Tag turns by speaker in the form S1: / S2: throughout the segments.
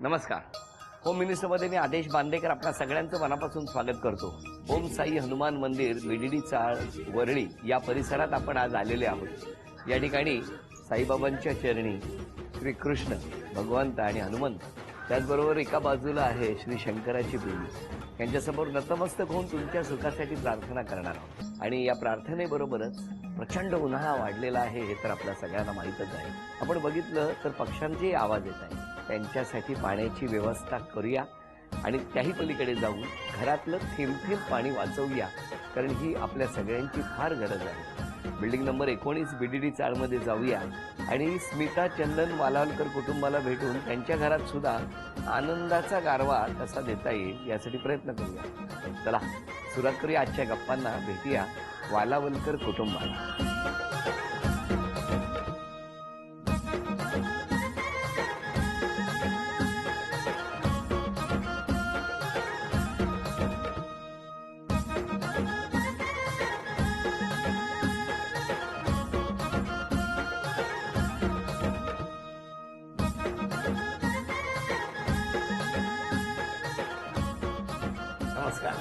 S1: नमस्कार. होम मिनिस्टरमध्ये मी आदेश बांदेकर आपल्या सगळ्यांचं मनापासून स्वागत करतो. ओम साई हनुमान मंदिर बीडीडी चाळ वरळी या परिसरात आपण आज आलेले आहोत. या ठिकाणी साईबाबांच्या चरणी श्री कृष्ण भगवंत आणि हनुमंत, त्याचबरोबर एका बाजूला आहे श्री शंकराची पिंडी. यांच्यासमोर नतमस्तक होऊन तुमच्या सुखासाठी प्रार्थना करणार आहोत. आणि या प्रार्थनेबरोबरच प्रचंड उन्हाळा वाढलेला आहे हे तर आपल्या सगळ्यांना माहीतच आहे. आपण बघितलं तर पक्ष्यांचे आवाज येत आहे. त्यांच्यासाठी पाण्याची व्यवस्था करूया आणि त्याही पलीकडे जाऊन घरातलं थेंब थेंब पाणी वाचवूया, कारण ही आपल्या सगळ्यांची फार गरज आहे. बिल्डिंग नंबर 19 बीडीडी चाळमध्ये जाऊया आणि स्मिता चंदन वालावलकर कुटुंबाला भेटून त्यांच्या घरात सुद्धा आनंदाचा गारवा कसा देता येईल यासाठी प्रयत्न करूया. चला सुरुवात करूया आजच्या गप्पांना. भेटूया वालावलकर कुटुंबाला.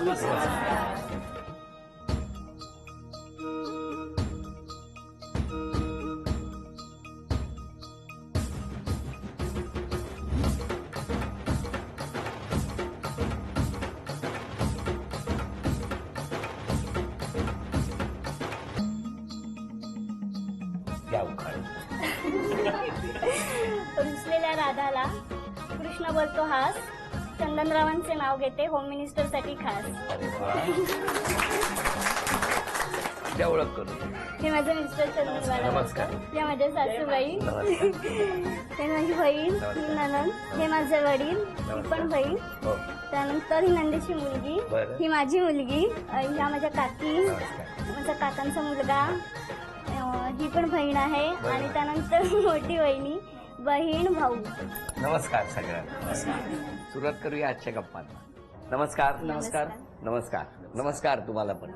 S1: नमस्कार. या उखाड.
S2: रुसलेल्या राधाला कृष्ण बोलतो हास, चंदनरावांचे नाव घेते होम मिनिस्टर साठी खास.
S1: त्या ओळख करू.
S2: हे माझे मिस्टर चंदनवाला.
S1: नमस्कार.
S2: हे माझे सासूबाई. हे माझी बहीण, ही ननंद. हे माझे वडील, ही पण बहीण.
S1: हो.
S2: त्यानंतर ही नंदेची मुलगी,
S1: बरं.
S2: ही माझी मुलगी. ह्या माझ्या काकी, माझ्या काकांचा मुलगा, ही पण बहीण आहे. आणि त्यानंतर मोठी वहिनी, बहीण, भाऊ.
S1: नमस्कार सगळ्यांना. सुरुवात करूया आजच्या गप्पांना. नमस्कार.
S2: नमस्कार.
S1: नमस्कार. नमस्कार तुम्हाला पण.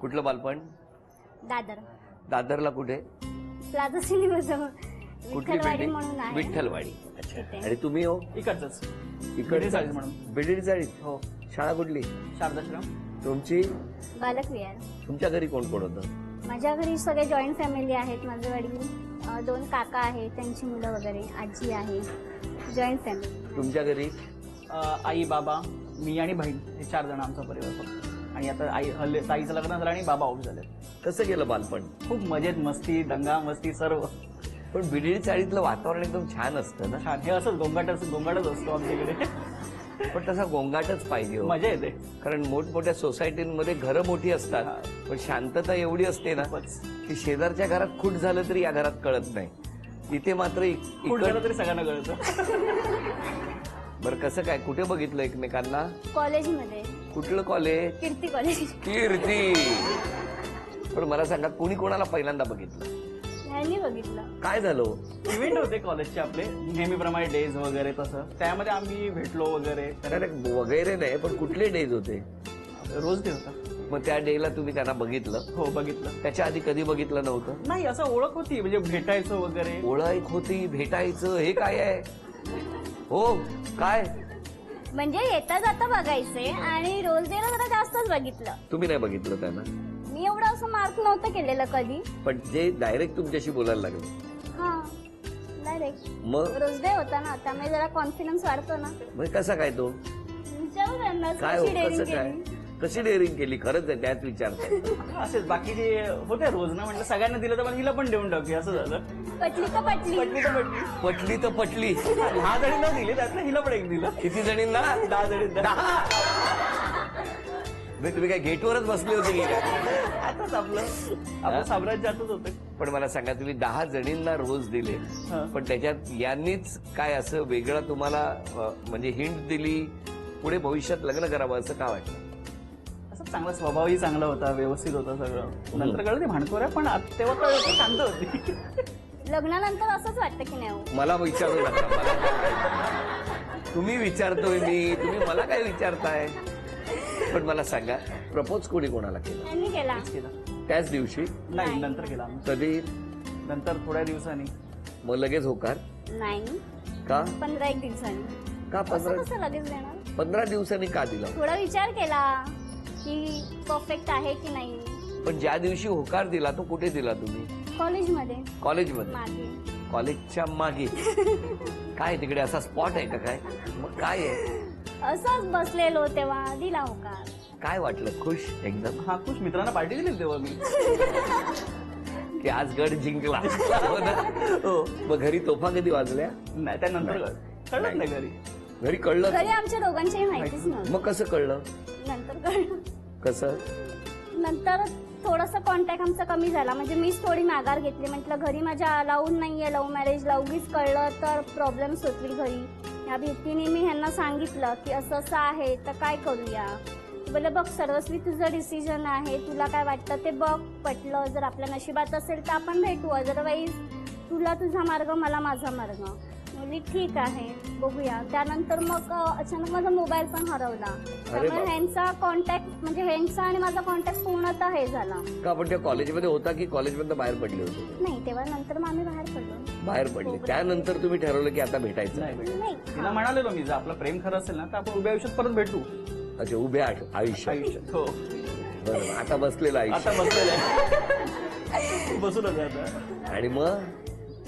S1: कुठलं बालपण?
S2: दादर.
S1: दादरला कुठे?
S2: प्लाझा सिनेमा जवळ
S1: कुठली
S2: विठ्ठलवाडी
S1: बिल्डिंग?
S2: म्हणून आहे.
S1: विठ्ठलवाडी. अच्छा.
S2: तिथे.
S1: आणि तुम्ही हो?
S3: इकडचंच
S1: इकडे
S3: चाळीस म्हणून.
S1: बिल्डिंग चाळीस.
S3: हो.
S1: शाळा कुठली
S3: शारदाश्रम.
S1: तुमची?
S2: बालक विहार.
S1: तुमच्या घरी कोण कोण होतं?
S2: माझ्या घरी सगळे जॉईंट फॅमिली आहेत. माझे वडील, 2 काका आहेत, त्यांची मुलं वगैरे, आजी आहे. Joint family.
S1: तुमच्या घरी?
S3: आई, बाबा, मी आणि बहीण हे 4 जण आमचा परिवार फक्त. आणि आता आई हल्ले ताईचं लग्न झालं आणि बाबा ऑफ झाले.
S1: कसं गेलं बालपण?
S3: खूप मजेत, मस्ती, दंगा मस्ती सर्व.
S1: पण बिल्डिंग चाळीतलं वातावरण एकदम छान असतं ना.
S3: छान. हे असंच गोंगाटच असतो आमच्याकडे.
S1: पण तसा गोंगाटच पाहिजे हो.
S3: मजा येते.
S1: कारण मोठमोठ्या सोसायटीमध्ये घरं मोठी असतात, पण शांतता एवढी असते ना की शेजारच्या घरात खूट झालं तरी या घरात कळत नाही. इथे मात्र
S3: खूप झालं तरी सगळ्यांना कळतं.
S1: बरं कसं काय, कुठे बघितलं एकमेकांना?
S2: कॉलेजमध्ये.
S1: कुठलं कॉलेज?
S2: कीर्ती कॉलेज.
S1: कीर्ती. पण मला सांगा, कोणी कोणाला पहिल्यांदा बघितलं?
S2: यांनी बघितलं.
S1: काय झालं?
S3: इव्हेंट होते कॉलेजचे आपले नेहमीप्रमाणे डेज वगैरे, तसं त्यामध्ये आम्ही भेटलो वगैरे.
S1: अरे वगैरे नाही, पण कुठले डेज होते?
S3: रोज डे होता.
S1: मग त्या डेला तुम्ही त्यांना बघितलं?
S3: हो, बघितलं.
S1: त्याच्या आधी कधी बघितलं नव्हतं?
S3: नाही, असं ओळख होती, म्हणजे भेटायचं वगैरे.
S1: ओळख होती, भेटायचं, हे काय आहे हो? काय
S2: म्हणजे येता जाता बघायचे आणि रोज डेला जरा जास्तच बघितलं.
S1: तुम्ही नाही बघितलं त्यांना?
S2: मी एवढं असं मार्क नव्हतं केलेलं कधी.
S1: पण जे डायरेक्ट तुमच्याशी बोलायला लागले?
S2: हा, डायरेक्ट.
S1: मग
S2: रोज डे होता ना, त्यामुळे जरा कॉन्फिडन्स वाढतो ना.
S1: मग कसा काय तो?
S2: विचारू त्यांना
S1: काय हो,
S2: कशी daring
S1: कसं काय,
S2: केली.
S1: कशी डेअरिंग केली? खरंच आहे, त्याच विचारताय.
S3: असेच बाकी जे होते रोज ना, म्हटलं सगळ्यांना दिलं तर पण हिला पण देऊन टाकूया, असं झालं.
S2: पटली तर पटली.
S3: पटली तर पटली.
S1: पटली तर पटली.
S3: 10 जणींना दिली, त्यातलं हिला पण एक दिलं.
S1: किती जणींना?
S3: 10 जणींना.
S1: 10. तुम्ही काय गेटवरच बसले होते की काय?
S3: आताच आपलं साम्राज्य आताच होतं.
S1: पण मला सांगा, तुम्ही 10 जणींना रोज दिले, पण त्याच्यात यांनीच काय असं वेगळं तुम्हाला म्हणजे हिंट दिली, पुढे भविष्यात लग्न करावं असं का वाटलं?
S3: असं चांगला स्वभावही चांगला होता, व्यवस्थित होता सगळं. नंतर कळलं ते भांडखोर आहे, पण तेव्हा कळलं ते शांत होती.
S2: लग्नानंतर असंच वाटतं की नाही हो?
S1: मला विचारू नका. तुम्ही विचारतोय मी, तुम्ही मला काय विचारताय? पण मला सांगा, प्रपोज कोणी कोणाला केला?
S2: त्यांनी केला.
S1: त्याच दिवशी?
S3: नाही, नंतर केला आम्ही.
S1: कधी?
S3: नंतर थोड्या दिवसांनी.
S1: मग लगेच होकार?
S2: नाही,
S1: का
S2: 15-1 दिवसांनी.
S1: का
S2: असं
S1: 15
S2: कसं लगेच देणार?
S1: 15 दिवसांनी का दिला?
S2: थोडा विचार केला की परफेक्ट आहे की नाही.
S1: पण ज्या दिवशी होकार दिला तो कुठे दिला तुम्ही?
S2: कॉलेजमध्ये
S1: कॉलेजमध्ये?
S2: मागे.
S1: कॉलेजच्या मागे? काय तिकडे असा स्पॉट आहे का काय? मग काय आहे?
S2: असंच बसलेलो तेव्हा दिला होकार.
S1: काय वाटलं? खुश एकदम
S3: हा खुश. मित्रांना पार्टी दिली तेव्हा मी.
S1: की आज गड जिंकला? हो ना?
S3: हो.
S1: मग घरी तोफा कधी वाजल्या?
S3: नाही त्यानंतर कळत नाही घरी.
S1: घरी कळलं?
S2: घरी आमच्या दोघांच्याही माहितीच नव्हतं.
S1: मग कसं कळलं?
S2: नंतर कळलं.
S1: कसं?
S2: नंतर थोडासा कॉन्टॅक्ट आमचा कमी झाला. म्हणजे मीच थोडी माघार घेतली. म्हटलं घरी माझ्या अलाउड नाहीये लव्ह मॅरेजला. उगीच कळलं तर प्रॉब्लेम्स होतील घरी. या भीतीने मी ह्यांना सांगितलं की असं असं आहे तर काय करूया. बोले बघ सर्वस्वी तुझं डिसिजन आहे. तुला काय वाटतं ते बघ. पटलं जर आपल्या नशिबात असेल तर आपण भेटू. अदरवाईज तुला तुझा मार्ग मला माझा मार्ग. बोलली ठीक आहे बघूया. त्यानंतर मग अचानक माझा मोबाईल पण हरवला. त्यामुळे
S1: बाप.
S2: ह्यांचा कॉन्टॅक्ट म्हणजे ह्यांचा आणि माझा कॉन्टॅक्ट पूर्णतः हे झाला.
S1: का पण त्या कॉलेजमध्ये होता की कॉलेजमधनं बाहेर पडले होते?
S2: नाही तेव्हा नंतर मग आम्ही बाहेर पडलो.
S1: बाहेर पडले. त्यानंतर तुम्ही ठरवलं की आता भेटायचं?
S3: नाही भेटलं.
S2: नाही
S3: तिला म्हणालेलो मी जर आपलं प्रेम खरं असेल ना तर आपण उभ्या आयुष्यात परत भेटू.
S1: अच्छा, उभ्या आयुष्य.
S3: आयुष्यात हो.
S1: बरोबर. आता बसलेलं
S3: आता
S1: आयुष्य.
S3: बसलेलं आहे. बसूनच आहे आता.
S1: आणि मग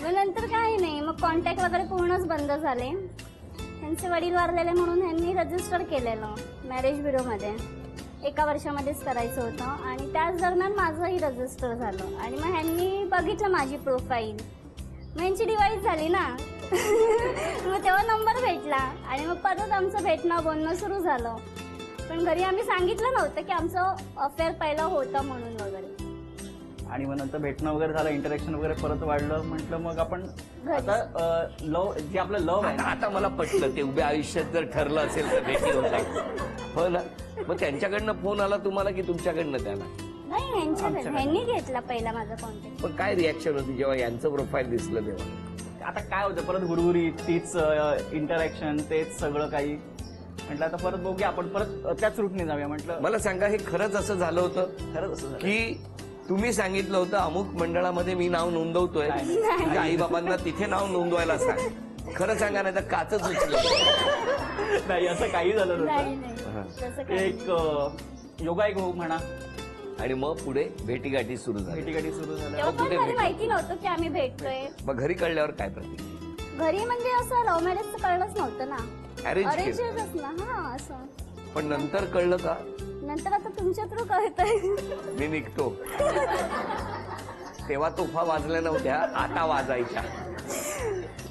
S2: मग नंतर काही नाही. मग कॉन्टॅक्ट वगैरे पूर्णच बंद झाले. त्यांचे वडील वारलेले म्हणून ह्यांनी रजिस्टर केलेलं मॅरेज ब्युरोमध्ये. 1 वर्षामध्येच करायचं होतं आणि त्याच दरम्यान माझंही रजिस्टर झालं. आणि मग ह्यांनी बघितलं माझी प्रोफाईल. मग यांची डिवाइस झाली ना. मग तेव्हा नंबर भेटला आणि मग परत आमचं भेटणं बोलणं सुरू झालं. पण घरी आम्ही सांगितलं नव्हतं की आमचं अफेअर पहिलं होतं म्हणून वगैरे.
S3: आणि मग नंतर भेटणं वगैरे झालं. इंटरॅक्शन वगैरे परत वाढलं. म्हटलं मग आपण आता लव जे आपलं लव आहे ना.
S1: आता मला पटलं ते उभ्या आयुष्यात जर ठरलं असेल तर भेटी होता. हो ना? मग त्यांच्याकडनं फोन आला तुम्हाला की तुमच्याकडनं त्याला?
S2: नाही ह्यांनी घेतला पहिला माझा कॉन्टॅक्ट.
S1: पण काय रिॲक्शन होती जेव्हा यांचं प्रोफाईल दिसलं तेव्हा?
S3: आता काय होतं परत गुरुगुरी तीच इंटरॅक्शन तेच सगळं काही. म्हटलं आता परत बघूया आपण परत त्याच रूटने जाऊया. म्हटलं
S1: मला सांगा हे खरंच असं झालं होतं
S3: खरंच असं झालं.
S1: की तुम्ही सांगितलं होतं अमुक मंडळामध्ये मी नाव नोंदवतोय, तुझ्या आई बाबांना तिथे नाव नोंदवायला सांग? खरं सांगा नाही तर काचच उचलं.
S3: नाही असं काही झालं
S2: नाही
S3: नव्हतं.
S2: नाही तसं काही
S3: एक योगायोग हो म्हणा.
S1: आणि मग पुढे भेटीगाठी सुरू झाली.
S3: भेटीगाठी सुरू झाल्या.
S2: तेव्हा पण
S1: कुठे
S2: मला
S1: भेटला?
S2: माहिती नव्हतं की आम्ही भेटतोय.
S1: मग घरी कळल्यावर काय प्रतिक्रिया?
S2: घरी म्हणजे असं लव्ह मॅरेजचं कळलंच नव्हतं ना.
S1: अरेंज केलं?
S2: अरेंजच ना. हा असं.
S1: पण नंतर कळलं का?
S2: नंतर आता तुमच्या थ्रू कळतंय.
S1: मी निघतो. तेव्हा तोफा वाजल्या नव्हत्या, आता वाजायच्या.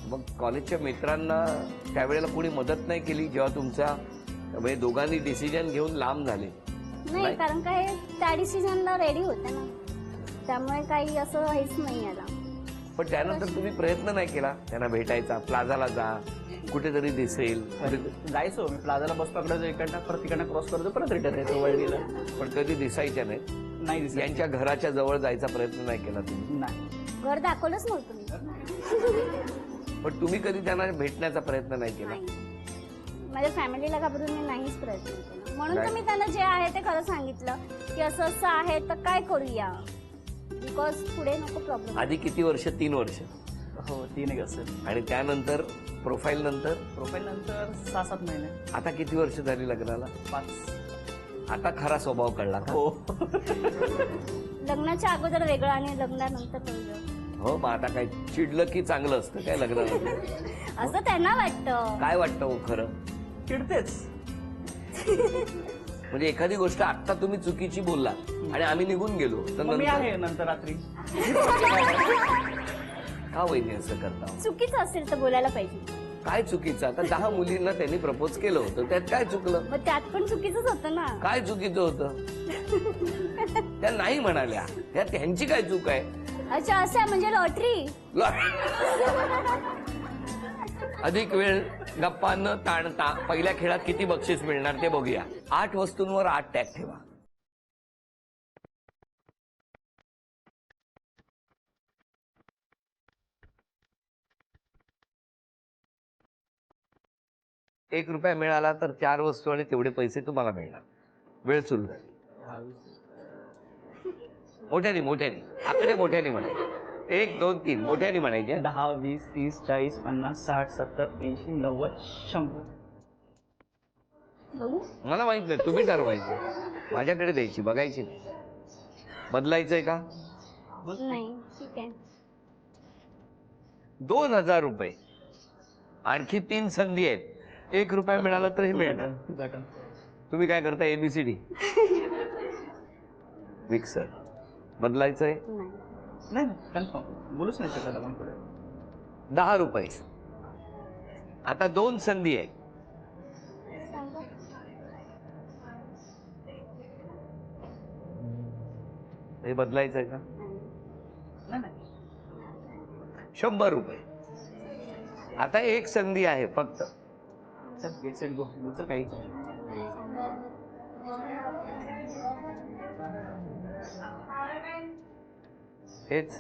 S1: मग कॉलेजच्या मित्रांना त्यावेळेला कोणी मदत नाही केली जेव्हा तुमच्या म्हणजे दोघांनी डिसिजन घेऊन लांब झाले?
S2: नाही कारण काय त्या डिसिजनला रेडी होते ना. त्यामुळे काही असं हेच नाही आला.
S1: पण त्यानंतर तुम्ही प्रयत्न नाही केला त्यांना भेटायचा? प्लाझाला जा, कुठेतरी दिसेल.
S3: जायचो मी प्लाझाला बस पकडायचो इकडनं परत तिकडनं क्रॉस करायचो परत रिटर्न यायचो वळणीला.
S1: पण कधी दिसायच्या नाही.
S3: नाही दिसत.
S1: यांच्या घराच्या जवळ जायचा प्रयत्न नाही केला तुम्ही?
S3: नाही.
S2: घर दाखवलंच नव्हतं मी.
S1: पण तुम्ही कधी त्यांना भेटण्याचा प्रयत्न नाही केला?
S2: नाही. माझ्या फॅमिलीला घाबरून मी नाहीच प्रयत्न केला. म्हणून तर
S1: नाही.
S2: मी त्यांना जे आहे ते खरं सांगितलं की असं असं आहे तर काय करूया. बिकॉज पुढे नको प्रॉब्लेम.
S1: आधी किती वर्ष? 3 वर्ष.
S3: हो 3 एक असेल.
S1: आणि त्यानंतर प्रोफाईल नंतर?
S3: प्रोफाईल नंतर 6-7 महिने.
S1: आता किती वर्ष झाली लग्नाला?
S3: 5.
S1: आता खरा स्वभाव कळला का?
S3: हो.
S2: लग्नाच्या अगोदर वेगळं आणि लग्नानंतर वेगळं.
S1: हो. मग आता काय चिडलं की चांगलं असतं काय लग्नामध्ये?
S2: असं त्यांना वाटतं.
S1: काय वाटतं हो खरं?
S3: चिडतेच.
S1: म्हणजे एखादी गोष्ट आता तुम्ही चुकीची बोलला आणि आम्ही निघून गेलो तर
S3: मग मी
S1: नंतर
S3: आहे नंतर रात्री.
S1: का वहिनी असं करता हो?
S2: चुकीचं असेल तर बोलायला पाहिजे.
S1: काय चुकीचं? आता 10 मुलींना त्यांनी प्रपोज केलं होतं त्यात काय चुकलं?
S2: मग त्यात पण चुकीचंच होतं ना.
S1: काय चुकीचं होतं? त्या नाही म्हणाल्या. त्या त्यांची काय चूक आहे?
S2: अच्छा असं आहे म्हणजे लॉटरी.
S1: अधिक वेळ गप्पा न ताणता पहिल्या खेळात किती बक्षीस मिळणार ते बघूया. 8 वस्तूंवर 8 टॅग ठेवा. ₹1 मिळाला तर 4 वस्तू आणि तेवढे पैसे तुम्हाला मिळणार. वेळ सुरू झाली. मोठ्याने आकडे मोठ्याने म्हणा. 1 2 3 मोठ्याने म्हणायचे.
S3: 10, 20, 30, 40, 50, 60, 70, 80, 90, 100.
S2: बघू.
S1: मला माहित नाही, तुम्ही ठरवायची, माझ्याकडे द्यायची, बघायची नाही. बदलायचंय का?
S2: नाही ठीक आहे.
S1: 2000 रुपये. आणखी 3 संधी आहेत. 1 रुपया मिळाला तर हे मिळणार. तुम्ही काय करता? ABCD mixer. बदलायचंय?
S2: नाही.
S3: नाही कन्फर्म बोलूच नाही शकत आपण पुढे.
S1: 10 रुपये. आता 2 संधी आहेत.
S2: सांगा.
S1: हे बदलायचंय का?
S3: नाही नाही
S1: 100 रुपये. आता 1 संधी आहे फक्त.
S3: चल गेट सेट गो. दुसरं काही
S1: हेच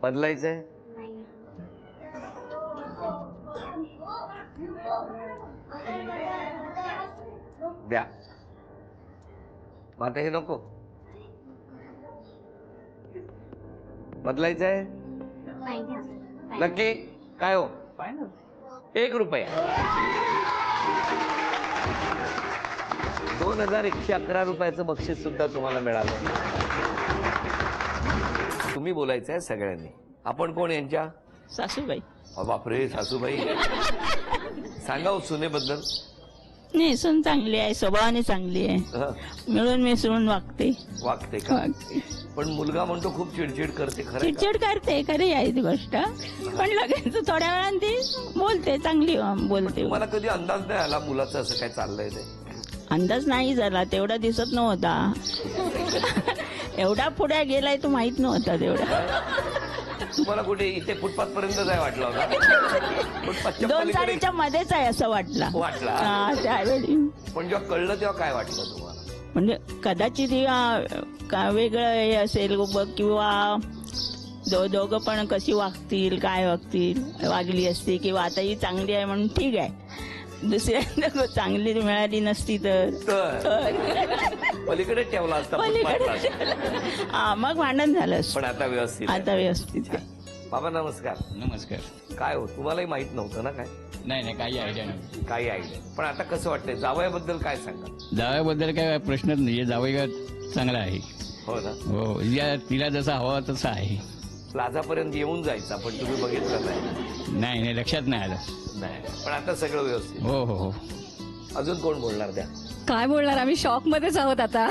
S1: बदलायचंय?
S2: नाही.
S1: द्या. मग आता हे नको. बदलायचंय?
S2: नाही घ्या.
S1: नक्की? काय हो?
S3: फायनल.
S1: 1 रुपया. 2111 रुपयाचं बक्षीस सुद्धा तुम्हाला मिळालं. तुम्ही बोलायचंय सगळ्यांनी. आपण कोण यांच्या?
S4: सासूबाई.
S1: बापरे, सासूबाई. सांगा हो सुनेबद्दल.
S4: नाही, सून चांगली आहे, स्वभावाने चांगली आहे,
S1: हं,
S4: मिळून मिसळून वागते.
S1: वागते का? पण मुलगा म्हणतो खूप चिडचिड करते. खरं आहे का?
S4: चिडचिड करते, खरी आहे ती गोष्ट, पण लगेच थोड्या वेळाने ती बोलते, चांगली बोलते.
S1: तुम्हाला कधी अंदाज नाही आला मुलाचं असं काय चाललंय ते?
S4: अंदाज नाही झाला, तेवढा दिसत नव्हता. एवढा पुढे गेलाय तो माहित नव्हता तेवढा.
S1: तुम्हाला कुठे इथे फुटपाथ पर्यंत जाय वाटला होता? फुटपाथच्या
S4: 2
S1: पलीकडे
S4: साडीच्या मध्येच आहे असं वाटला.
S1: वाटला.
S4: हा, त्यावेळी
S1: पण जेव्हा कळलं तेव्हा काय वाटलं तुम्हाला?
S4: म्हणजे कदाचित ही, वेगळं हे असेल किंवा दोघं पण कशी वागतील, काय वागली असती, किंवा आता ही चांगली आहे म्हणून ठीक आहे, दुसऱ्यांदा चांगली मिळाली नसती तर
S1: पलीकडे ठेवला असता फुटपाथला.
S4: हा, मग भांडण झालं असतं.
S1: पण आता व्यवस्थित आहे.
S4: आता व्यवस्थित आहे.
S1: बाबा नमस्कार.
S5: नमस्कार.
S1: काय हो, तुम्हालाही माहित नव्हतं ना काय?
S5: नाही काही आयडिया नाही.
S1: काही आयडिया. पण आता कसं वाटतंय? जावयाबद्दल काय सांगा?
S5: जावयाबद्दल काय प्रश्नच नाही, जावई का चांगला आहे.
S1: हो ना.
S5: हो, तिला जसा हवा तसा आहे.
S1: प्लाझापर्यंत येऊन जायचा, पण तुम्ही बघितलं नाही.
S5: नाही लक्षात नाही आलं.
S1: नाही, पण आता सगळं व्यवस्थित.
S5: हो हो हो.
S1: अजून कोण बोलणार द्या?
S6: काय बोलणार, आम्ही शॉक मध्येच आहोत आता.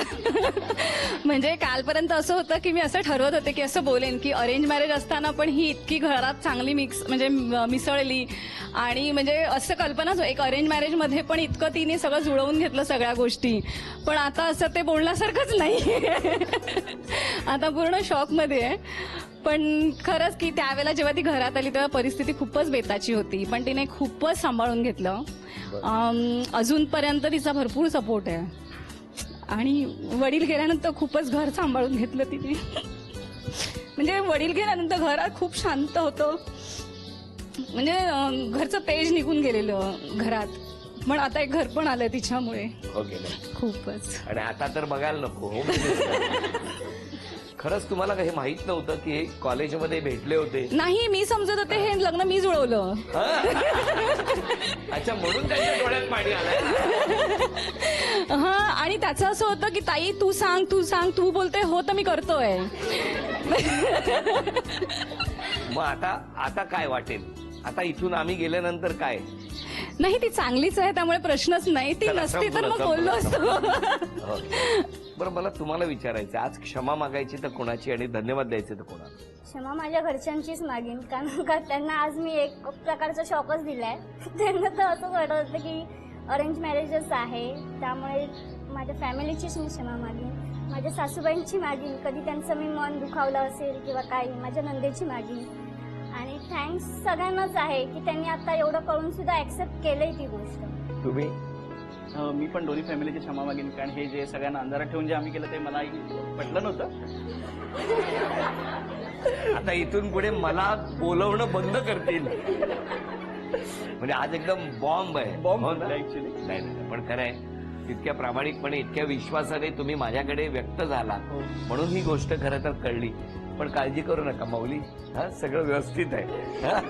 S6: म्हणजे कालपर्यंत असं होतं की मी असं ठरवत होते की असं बोलेन की अरेंज मॅरेज असताना पण ही इतकी घरात चांगली मिसळली, आणि म्हणजे असं कल्पनाच एक अरेंज मॅरेज मध्ये पण इतकं तिने सगळं जुळवून घेतलं सगळ्या गोष्टी. पण आता असं ते बोलण्यासारखंच नाही. आता पूर्ण शॉक मध्ये आहे. पण खरंच की त्यावेळेला जेव्हा ती घरात आली तेव्हा परिस्थिती खूपच बेताची होती, पण तिने खूपच सांभाळून घेतलं. अजूनपर्यंत तिचा भरपूर सपोर्ट आहे, आणि वडील गेल्यानंतर खूपच घर सांभाळून घेतलं तिने. म्हणजे वडील गेल्यानंतर घरात खूप शांत होतं, म्हणजे घरचं तेज निघून गेलेलं घरात. पण आता एक घर पण आलंय तिच्यामुळे.
S1: ओके नाही.
S6: खूपच.
S1: आणि आता तर बघायला नको. हो खरंच तुम्हाला हे माहित नव्हतं की हे कॉलेजमध्ये भेटले होते?
S6: नाही, मी समजत होते हे लग्न मी जुळवलं.
S1: अच्छा, म्हणून त्यांच्या डोळ्यात पाणी आलंय.
S6: हा, आणि त्याचं असं होतं की ताई तू सांग, तू बोलते हो तर मी करतोय.
S1: मग आता काय वाटेल? आता इथून आम्ही गेल्यानंतर काय?
S6: नाही, ती चांगलीच आहे, त्यामुळे प्रश्नच नाही. ती
S1: चला,
S6: नसती तर मग
S1: संपलं,
S6: बोललो
S1: संपलं.
S6: असतो.
S1: हो. बरं, मला तुम्हाला विचारायचं, आज क्षमा मागायची तर कोणाची आणि धन्यवाद द्यायचे तर कोणाला?
S2: क्षमा माझ्या घरच्यांचीच मागीन, कारण का त्यांना आज मी एक प्रकारचा शॉकच दिलाय. त्यांना तर असं वाटत होतं की अरेंज मॅरेजच आहे, त्यामुळे माझ्या फॅमिलीचीच मी क्षमा मागीन, माझ्या सासूबाईंची मागीन, कधी त्यांचं मी मन दुखावलं असेल किंवा काही, माझ्या नंदेची मागीन. आणि थँक्स सगळ्यांनाच आहे की त्यांनी आता एवढं करून सुद्धा ऍक्सेप्ट केलंय ती गोष्ट.
S1: तुम्ही?
S3: मी पण दोन्ही फॅमिलीची क्षमा मागेन, कारण हे जे सगळ्यांना अंधारात ठेवून जे आम्ही केलं ते मला पटलं नव्हतं.
S1: आता इथून पुढे मला बोलवणं बंद करतील. म्हणजे आज एकदम बॉम्ब आहे.
S3: बॉम्ब
S1: हो ना?
S3: ऍक्च्युली.
S1: नाही, पण खरं आहे, इतक्या प्रामाणिकपणे इतक्या विश्वासाने तुम्ही माझ्याकडे व्यक्त झाला, म्हणून ही गोष्ट खरं तर कळली. पण काळजी करू नका माऊली, हा सगळं व्यवस्थित आहे. हा?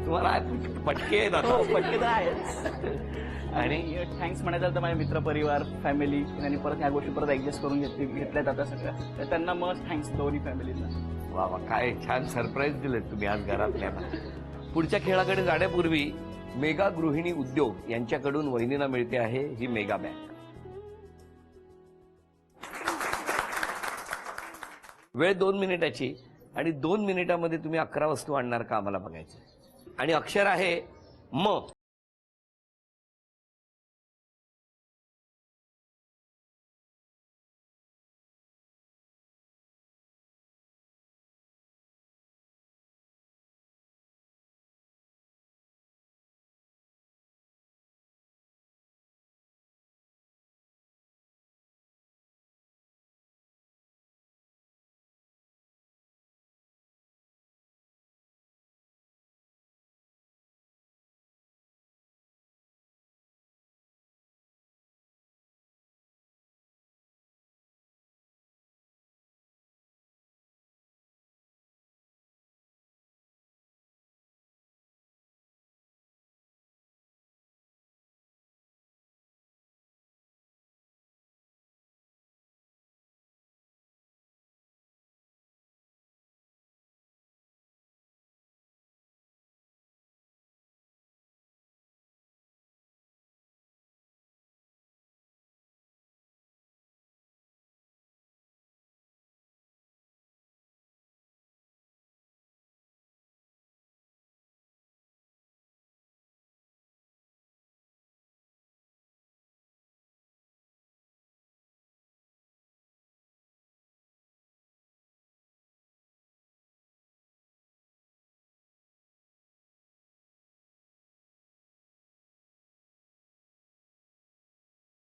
S1: तुम्हाला पटके आहेत आता.
S3: हो पटके तर आहेच. आणि थँक्स म्हणायचं तर माझे मित्र परिवार फॅमिली यांनी परत ह्या गोष्टी परत ऍडजस्ट करून घेतल्यात आता सगळ्या, तर त्यांना मस्त थँक्स दोन्ही फॅमिलीला.
S1: वा वा, काय छान सरप्राईज दिलेत तुम्ही आज घरातल्याला. पुढच्या खेळाकडे जाण्यापूर्वी मेगा गृहिणी उद्योग यांच्याकडून वहिनींना मिळते आहे ही मेगा बॅग. वेळ 2 मिनिटाची आणि 2 मिनिटामध्ये तुम्ही 11 वस्तू आणणार का आम्हाला बघायचं. आणि अक्षर आहे म.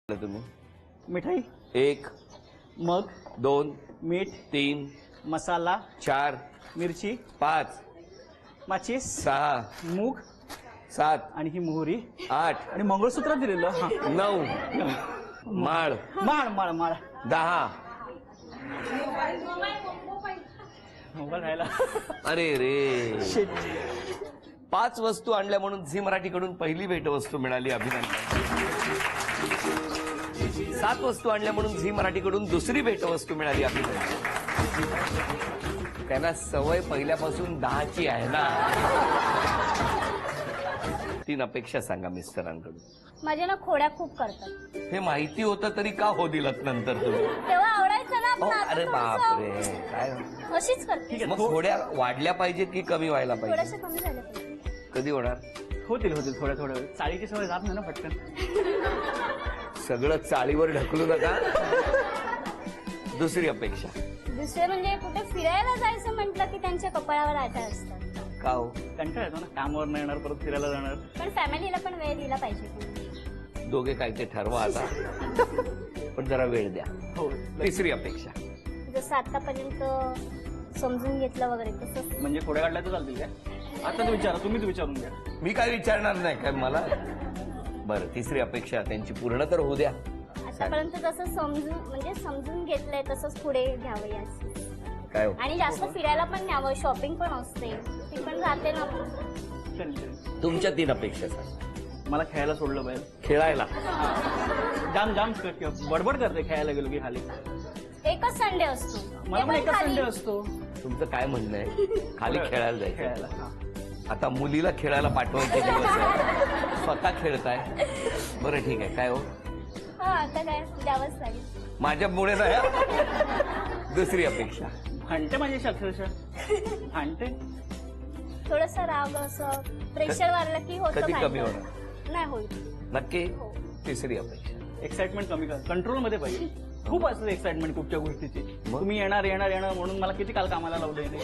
S1: तुम्ही
S3: मिठाई,
S1: 1
S3: मग
S1: 2
S3: मीठ,
S1: 3
S3: मसाला,
S1: 4
S3: मिरची,
S1: 5
S3: माचीस,
S1: 6
S3: मूग
S1: 7
S3: आणि ही मोहरी
S1: 8
S3: आणि मंगळसूत्र दिलेलं. हा
S1: 9 माळ
S3: माळ माळ माळ
S1: 10.
S3: मोबाईल राहिला.
S1: अरे रे,
S3: Shit.
S1: 5 वस्तू आणल्या म्हणून झी मराठीकडून पहिली भेटवस्तू मिळाली, अभिनंदन. 7 वस्तू आणल्या म्हणून झी मराठीकडून दुसरी भेटवस्तू मिळाली, अभिनंदन. त्यांना सवय पहिल्यापासून 10ची आहे ना. 3 अपेक्षा सांगा मिस्टरांकडून.
S2: माझ्या ना खोड्या खूप करतात.
S1: हे माहिती होतं तरी का हो दिलत नंतर तुम्ही.
S2: तेव्हा आवडायचं ना
S1: अहो,
S2: पण आता
S1: अरे
S2: थोडंसं
S1: बापरे, काय
S2: अशीच करते.
S1: मग थोड्या वाढल्या पाहिजेत की कमी व्हायला पाहिजे.
S2: थोड्याशा कमी झाल्या पाहिजे.
S1: कधी होणार.
S3: होतील थोड्या थोड्या वेळ. चाळीची सवय जात नाही ना पटकन.
S1: सगळं चाळीवर ढकलू नका. दुसरी अपेक्षा.
S2: दुसरे म्हणजे कुठे फिरायला जायचं म्हटलं की त्यांच्या कपाळावर आठा असतात.
S1: का हो.
S3: कंटाळा येतो ना, कामावर नाही येणार, परत फिरायला जाणार.
S2: पण फॅमिलीला पण वेळ दिला पाहिजे.
S1: दोघे काय ते ठरवा आता. पण जरा वेळ द्या.
S3: हो.
S1: तिसरी अपेक्षा.
S2: जसं आतापर्यंत समजून घेतलं वगैरे तसं.
S3: म्हणजे खोड्या काढल्या तर चालतील काय. आता विचारा, तुम्हीच विचारून घ्या.
S1: मी काय विचारणार नाही काय मला. बरं, तिसरी अपेक्षा त्यांची पूर्ण तर होऊ द्या.
S2: आतापर्यंत जसं समजून घेतलंय तसंच पुढे घ्यावं यास.
S1: काय हो.
S2: आणि जास्त फिरायला पण न्यावं. शॉपिंग पण असते, ती पण राहते ना.
S3: चल चल.
S1: तुमच्या 3 अपेक्षा सांगा.
S3: मला खेळायला सोडलं बाहेर.
S1: खेळायला.
S3: जाम बडबड करते खेळायला गेलो की खाली.
S2: एकच संडे असतो.
S3: मला पण
S2: ते
S3: एकच
S2: खाली.
S3: संडे असतो
S1: तुमचं काय म्हणणं आहे. खाली खेळायला जायचं.
S3: खेळायला. हा.
S1: आता मुलीला खेळायला पाठवायचे दिवस आहे. स्वतः खेळताय. बरं ठीक आहे. काय हो.
S2: हा आता काय द्यावंच लागेल.
S1: माझ्यामुळे नाही. दुसरी अपेक्षा.
S3: भांडते माझी अक्षरशः भांडते.
S2: थोडस राग असं प्रेशर वाढलं की होतं
S1: कधी कमी
S2: भांडण.
S1: होणार.
S2: नाही होईल.
S1: नक्की. तिसरी अपेक्षा.
S3: एक्साइटमेंट कमी कर. कंट्रोल मध्ये पाहिजे. खूप असते एक्साइटमेंट कुठच्या गोष्टीची. तुम्ही येणार म्हणून मला किती काल कामाला लावलंय ते.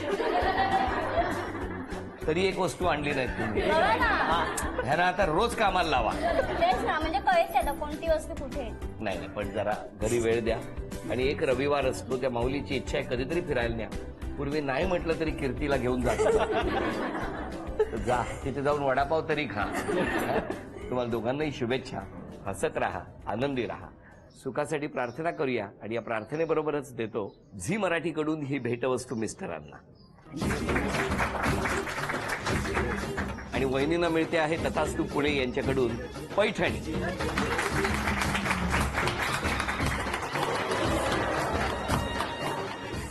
S1: तरी एक वस्तू आणली नाही तुम्ही.
S2: बघा ना.
S1: ह्यांना आता रोज कामाला लावा.
S2: तेच ना, म्हणजे कळेल आता कोणती वस्तू कुठे आहे.
S1: नाही पण जरा घरी वेळ द्या. आणि एक रविवार असतो, त्या माऊलीची इच्छा आहे कधीतरी फिरायला न्या. पूर्वी नाही म्हटलं तरी कीर्तीला घेऊन जातो. जा तिथे जाऊन वडापाव तरी खा. तुम्हाला दोघांनाही शुभेच्छा. हसत राहा, आनंदी राहा. सुखासाठी प्रार्थना करूया आणि या प्रार्थनेबरोबरच देतो झी मराठीकडून ही भेटवस्तू मिस्टरांना. आणि वहिनींना मिळते आहे तथास्तू पुणे यांच्याकडून पैठणी.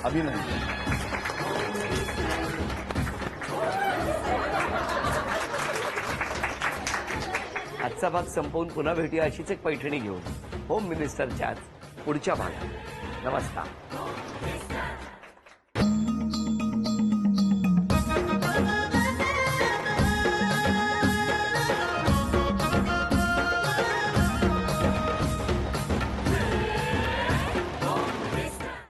S1: अभिनंदन. आजचा भाग संपवून पुन्हा भेटूया अशीच एक पैठणी घेऊन होम मिनिस्टरच्याच पुढच्या भागात. नमस्कार.